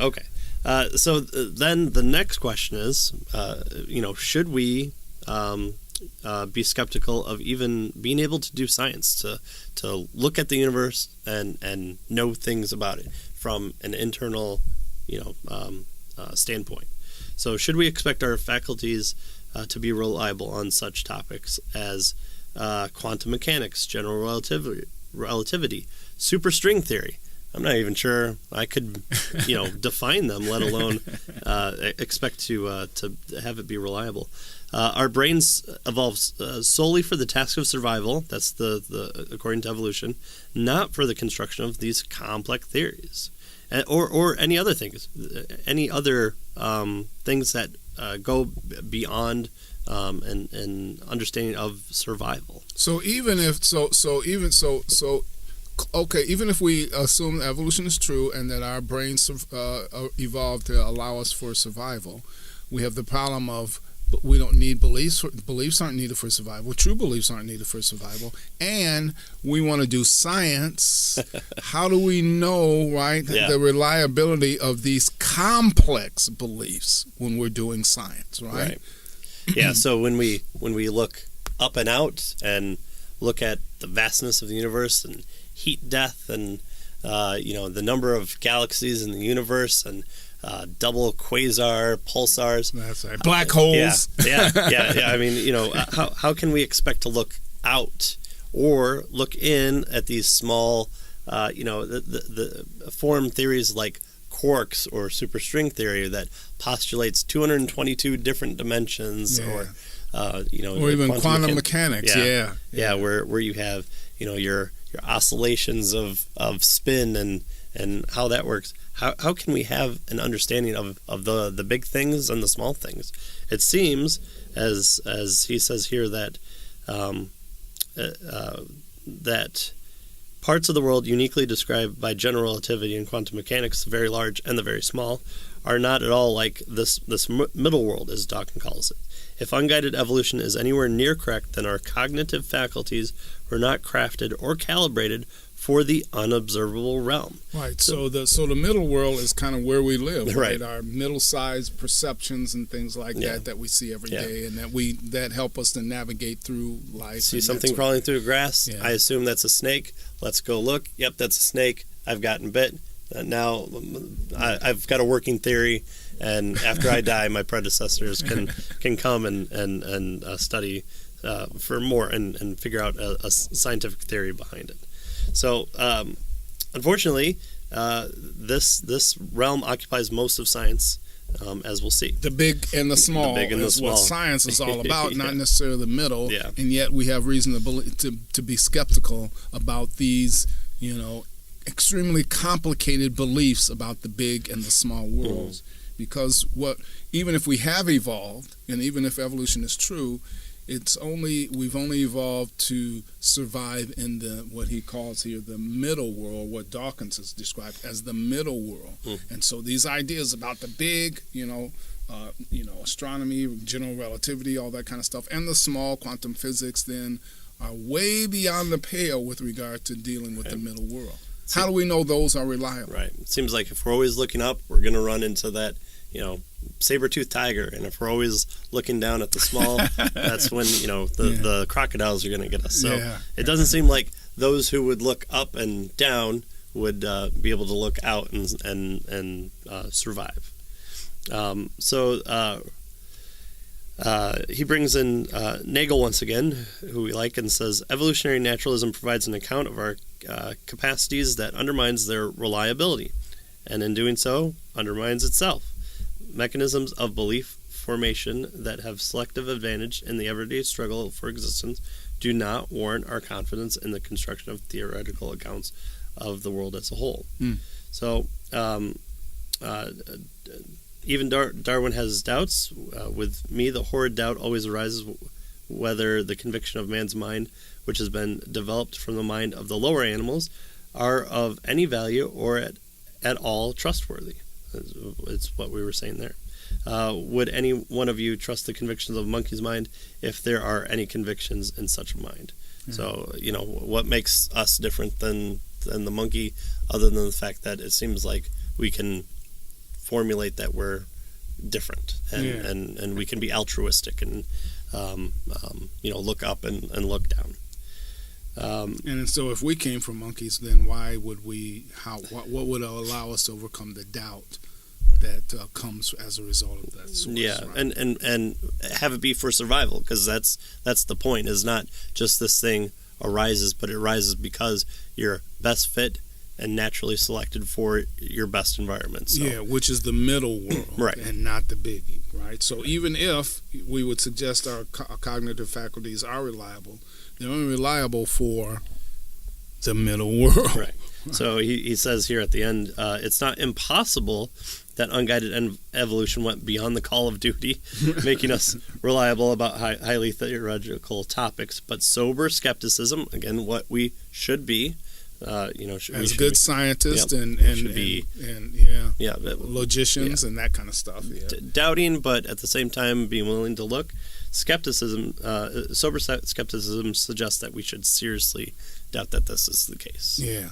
Okay. So then the next question is, should we be skeptical of even being able to do science, to look at the universe and know things about it from an internal, standpoint? So should we expect our faculties to be reliable on such topics as quantum mechanics, general relativity, superstring theory? I'm not even sure I could, define them, let alone expect to have it be reliable. Our brains evolved solely for the task of survival. That's the according to evolution, not for the construction of these complex theories, or any other things, things that go beyond an understanding of survival. Even if we assume evolution is true and that our brains evolved to allow us for survival, we have the problem of we don't need beliefs. Beliefs aren't needed for survival. True beliefs aren't needed for survival. And we want to do science. How do we know, the reliability of these complex beliefs when we're doing science, right? Yeah, so when we look up and out and look at the vastness of the universe and heat death and the number of galaxies in the universe and double quasar pulsars. That's right. Black holes. Yeah. I mean, how can we expect to look out or look in at these small, the form theories like quarks or superstring theory that postulates 222 different dimensions, or even quantum mechanics. Where you have your oscillations of spin and how that works. How can we have an understanding of the big things and the small things? It seems, as he says here, that that parts of the world uniquely described by general relativity and quantum mechanics, the very large and the very small, are not at all like this middle world, as Dawkins calls it. If unguided evolution is anywhere near correct, then our cognitive faculties were not crafted or calibrated for the unobservable realm. Right. So the middle world is kind of where we live. Right. Our middle-sized perceptions and things like that we see every day, and that help us to navigate through life. See something crawling through the grass. Yeah. I assume that's a snake. Let's go look. Yep, that's a snake. I've gotten bit. Now I've got a working theory, and after I die, my predecessors can come and study for more and figure out a scientific theory behind it. So, unfortunately, this realm occupies most of science, as we'll see. The big and the small is what science is all about, not necessarily the middle. Yeah. And yet we have reason to be skeptical about these, extremely complicated beliefs about the big and the small worlds. Because even if we have evolved, and even if evolution is true, we've only evolved to survive in what he calls here the middle world, what Dawkins has described as the middle world. And so these ideas about the big, astronomy, general relativity, all that kind of stuff, and the small, quantum physics, then are way beyond the pale with regard to dealing with the middle world. How do we know those are reliable? Right. It seems like if we're always looking up, we're going to run into that, saber-toothed tiger, and if we're always looking down at the small, that's when the crocodiles are going to get us. So it doesn't seem like those who would look up and down would be able to look out and survive. He brings in Nagel once again, who we like, and says evolutionary naturalism provides an account of our capacities that undermines their reliability, and in doing so undermines itself. Mechanisms of belief formation that have selective advantage in the everyday struggle for existence do not warrant our confidence in the construction of theoretical accounts of the world as a whole. So even Darwin has doubts. With me, the horrid doubt always arises whether the conviction of man's mind, which has been developed from the mind of the lower animals, are of any value or at all trustworthy. It's what we were saying there. Would any one of you trust the convictions of a monkey's mind if there are any convictions in such a mind? So, what makes us different than the monkey, other than the fact that it seems like we can formulate that we're different and we can be altruistic and look up and look down. And so if we came from monkeys, then why would we? What would allow us to overcome the doubt that comes as a result of that source? Yeah, right? and have it be for survival, because that's the point. Is not just this thing arises, but it arises because you're best fit and naturally selected for your best environment. So. Yeah, which is the middle world, right, and not the biggie, right? So even if we would suggest our cognitive faculties are reliable, they're only reliable for the middle world. Right. So he says here at the end, it's not impossible that unguided evolution went beyond the call of duty, making us reliable about highly theoretical topics, but sober skepticism, again, what we should be, as good scientists and logicians and that kind of stuff. Yeah. Doubting, but at the same time being willing to look. Skepticism, sober skepticism suggests that we should seriously doubt that this is the case. Yeah.